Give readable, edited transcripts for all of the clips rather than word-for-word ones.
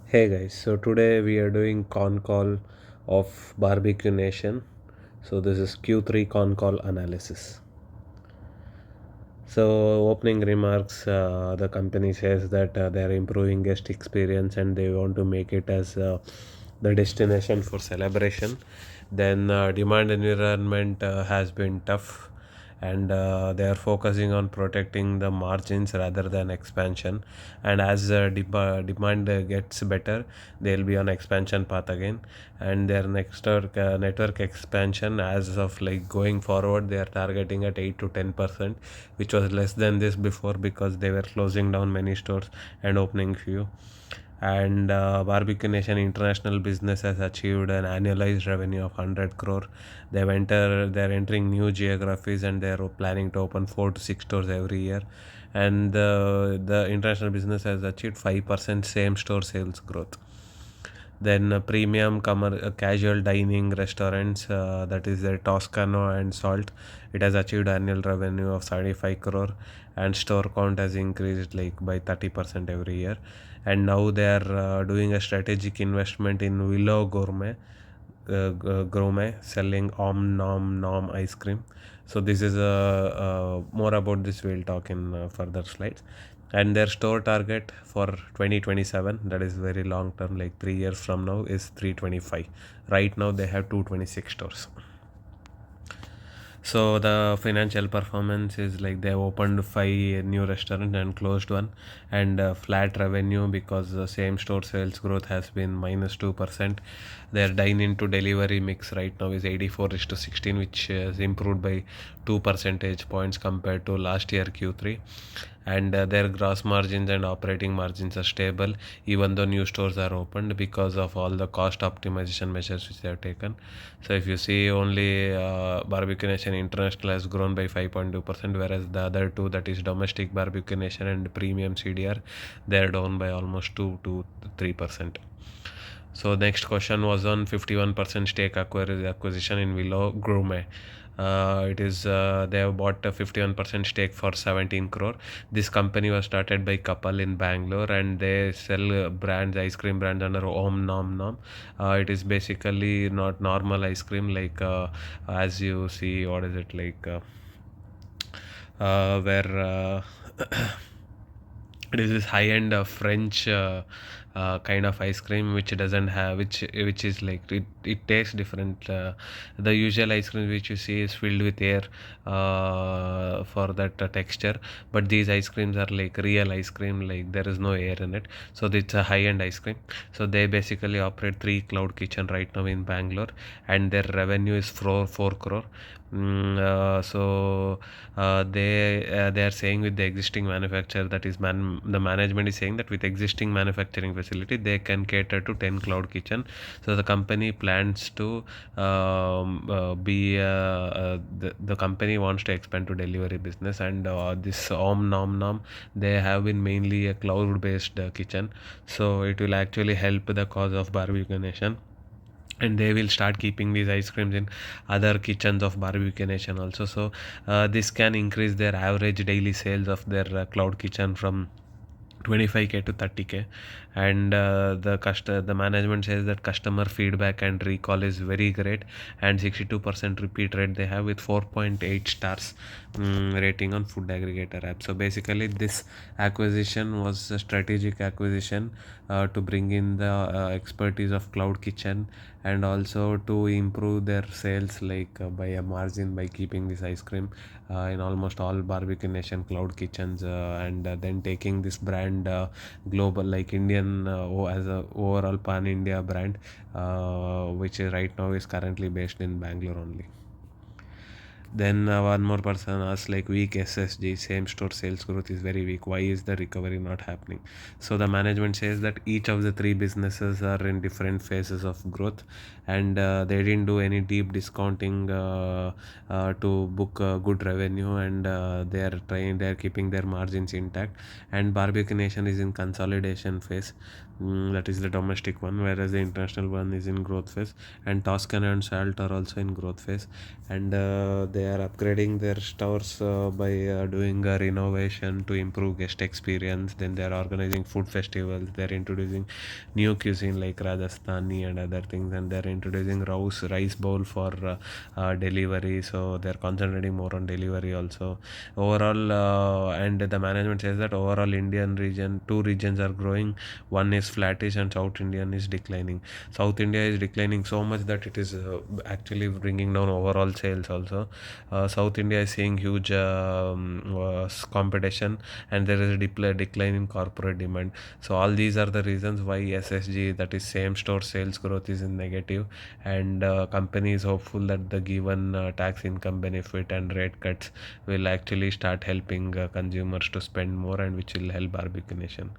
Hey guys, so today we are doing Concall of Barbecue Nation. So this is Q3 Concall analysis. So opening remarks, the company says that they are improving guest experience and they want to make it as the destination for celebration. Then demand environment has been tough and they are focusing on protecting the margins rather than expansion, and as demand gets better they'll be on expansion path again. And their next network expansion, as of like going forward, they are targeting at 8 to 10%, which was less than this before because they were closing down many stores and opening few. And Barbeque Nation international business has achieved an annualized revenue of 100 crore. They're entering new geographies and they're planning to open 4 to 6 stores every year. And the international business has achieved 5% same store sales growth. Then premium casual dining restaurants, that is the Toscano and Salt, it has achieved annual revenue of 75 crore and store count has increased like by 30% every year. And now they are doing a strategic investment in Willow Gourmet selling Om Nom Nom ice cream. So this is more about this we'll talk in further slides. And their store target for 2027, that is very long term, like 3 years from now, is 325. Right now they have 226 stores. So the financial performance is like they opened 5 new restaurants and closed one, and flat revenue because the same store sales growth has been -2%. Their dine-in to delivery mix right now is 84 is to 16, which is improved by 2 percentage points compared to last year Q3. And their gross margins and operating margins are stable even though new stores are opened because of all the cost optimization measures which they have taken. So if you see, only Barbeque Nation International has grown by 5.2%, whereas the other two, that is domestic Barbeque Nation and premium CDR, they are down by almost 2 to 3%. So next question was on 51% stake acquisition in Willow Gourmet. It is they have bought a 51% stake for 17 crore. This company was started by couple in Bangalore and they sell brands, ice cream brands under Om Nom Nom. It is basically not normal ice cream like as you see, what is it like where it is this high-end French kind of ice cream which doesn't have which is like it tastes different. The usual ice cream which you see is filled with air for that texture, but these ice creams are like real ice cream, like there is no air in it. So it's a high-end ice cream. So they basically operate 3 cloud kitchen right now in Bangalore, and their revenue is 4 crore. So they are saying with the existing manufacturer, that is the management is saying that with existing manufacturing facility they can cater to 10 cloud kitchen. So the company plans to the company wants to expand to delivery business, and this Om Nom Nom, they have been mainly a cloud based kitchen. So it will actually help the cause of Barbecue Nation, and they will start keeping these ice creams in other kitchens of Barbeque Nation also. So this can increase their average daily sales of their cloud kitchen from 25k to 30k. And the management says that customer feedback and recall is very great, and 62% repeat rate they have with 4.8 stars rating on food aggregator app. So basically this acquisition was a strategic acquisition to bring in the expertise of cloud kitchen, and also to improve their sales like by a margin by keeping this ice cream in almost all Barbeque Nation cloud kitchens, and then taking this brand global, like Indian as a overall pan India brand, which right now is currently based in Bangalore only. Then one more person asked like weak SSG, same store sales growth is very weak. Why is the recovery not happening? So the management says that each of the three businesses are in different phases of growth, and they didn't do any deep discounting to book good revenue, and they are keeping their margins intact. And Barbeque Nation is in consolidation phase. That is the domestic one, whereas the international one is in growth phase, and Toscana and Salt are also in growth phase. And they they are upgrading their stores by doing a renovation to improve guest experience. Then they are organizing food festivals. They are introducing new cuisine like Rajasthani and other things, and they are introducing rice bowl for delivery. So they are concentrating more on delivery also. Overall, and the management says that overall Indian region, two regions are growing. One is flattish and South Indian is declining. South India is declining so much that it is actually bringing down overall sales also. South India is seeing huge competition, and there is a decline in corporate demand. So all these are the reasons why SSG, that is same store sales growth, is in negative, and company is hopeful that the given tax income benefit and rate cuts will actually start helping consumers to spend more, and which will help Barbeque Nation.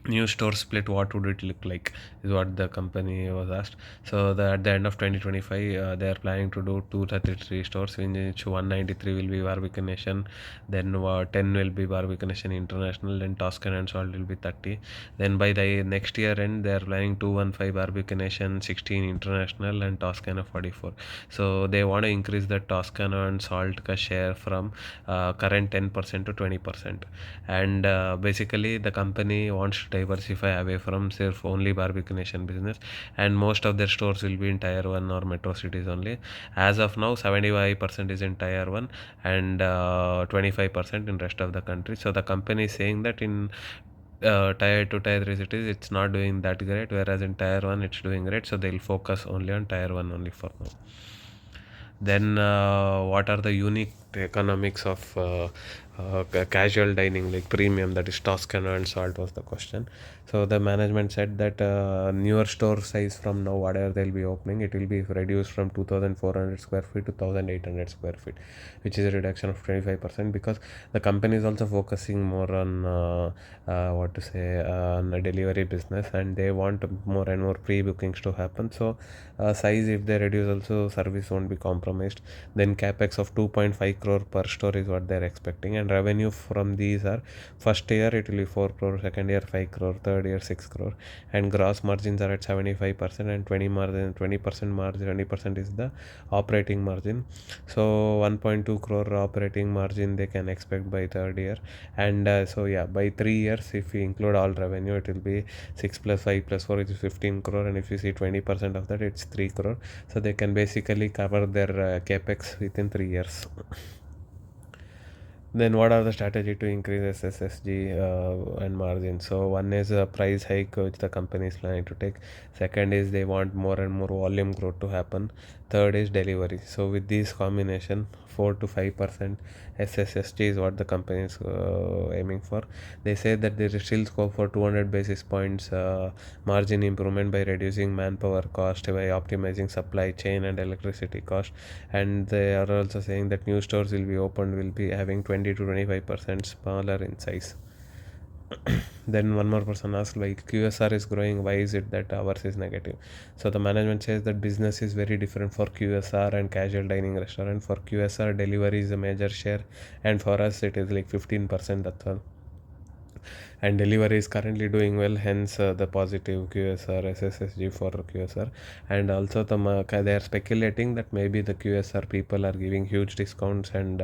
New store split, what would it look like, is what the company was asked. So at the end of 2025, they are planning to do 233 stores, in which 193 will be Barbeque Nation, then 10 will be Barbeque Nation International, then Toscan and Salt will be 30. Then by the next year end, they are planning 215 Barbeque Nation, 16 International, and Toscana 44. So they want to increase the Toscana and Salt ka share from current 10% to 20%. And basically the company wants to diversify away from self only Barbeque Nation business, and most of their stores will be in tier 1 or metro cities only. As of now, 75% is in tier 1, and 25% in rest of the country. So the company is saying that in tier 2 tier 3 cities it's not doing that great, whereas in tier 1 it's doing great, so they'll focus only on tier 1 only for now. Then what are the unique economics of casual dining like premium, that is Toscana and Salt, was the question. So the management said that newer store size from now, whatever they'll be opening, it will be reduced from 2400 square feet to 1800 square feet, which is a reduction of 25%, because the company is also focusing more on what to say on the delivery business, and they want more and more pre-bookings to happen. So size, if they reduce, also service won't be compromised. Then capex of 2.5 crore per store is what they're expecting, and revenue from these are, first year it will be 4 crore, second year 5 crore, third year 6 crore, and gross margins are at 75%, and 20% margin, 20% is the operating margin. So 1.2 crore operating margin they can expect by third year. And so yeah, by 3 years, if we include all revenue, it will be 6 plus 5 plus 4, which is 15 crore, and if you see 20% of that, it's 3 crore. So they can basically cover their capex within 3 years. Then what are the strategy to increase SSSG and margin? So one is a price hike which the company is planning to take. Second is they want more and more volume growth to happen. Third is delivery. So with this combination, 4 to 5% SSSG is what the company is aiming for. They say that there is still scope for 200 basis points margin improvement by reducing manpower cost, by optimizing supply chain and electricity cost. And they are also saying that new stores will be opened, will be having 20 to 25% smaller in size. Then one more person asked, like, QSR is growing, why is it that ours is negative? So the management says that business is very different for QSR and casual dining restaurant. For QSR, delivery is a major share, and for us it is like 15%, that's all. And delivery is currently doing well, hence the positive QSR SSSG for QSR. And also they are speculating that maybe the QSR people are giving huge discounts, and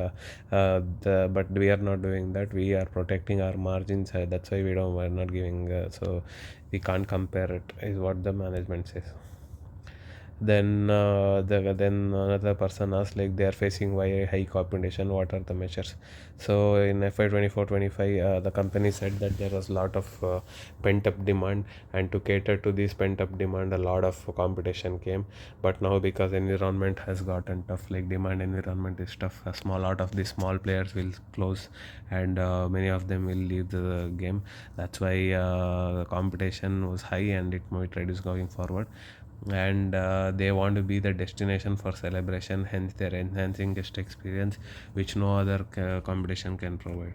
but we are not doing that. We are protecting our margins, that's why we're not giving, so we can't compare it, is what the management says. Then another person asked, like, they are facing why high competition, what are the measures? So in FY24-25, the company said that there was a lot of pent up demand, and to cater to this pent up demand, a lot of competition came. But now, because environment has gotten tough, like demand environment is tough, a small lot of these small players will close, and many of them will leave the game. That's why the competition was high, and it might reduce going forward. And they want to be the destination for celebration, hence they're enhancing guest experience, which no other competition can provide.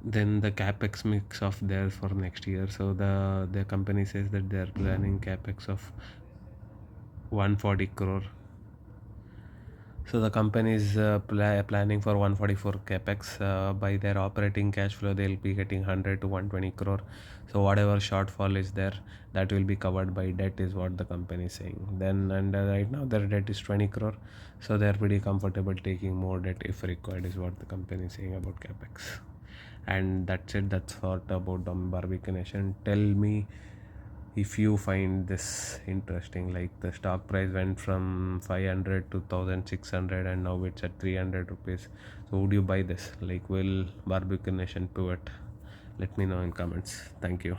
Then the capex mix of theirs for next year. So the company says that they are planning capex of 140 crore So the company is planning for 144 capex. By their operating cash flow, they'll be getting 100 to 120 crore. So whatever shortfall is there, that will be covered by debt, is what the company is saying. Then and right now their debt is 20 crore, so they're pretty comfortable taking more debt if required, is what the company is saying about capex. And that's it. That's what about Barbeque Nation. Tell me if you find this interesting, like the stock price went from 500 to 1600 and now it's at 300 rupees. So would you buy this? Like, will Barbeque Nation pivot? Let me know in comments. Thank you.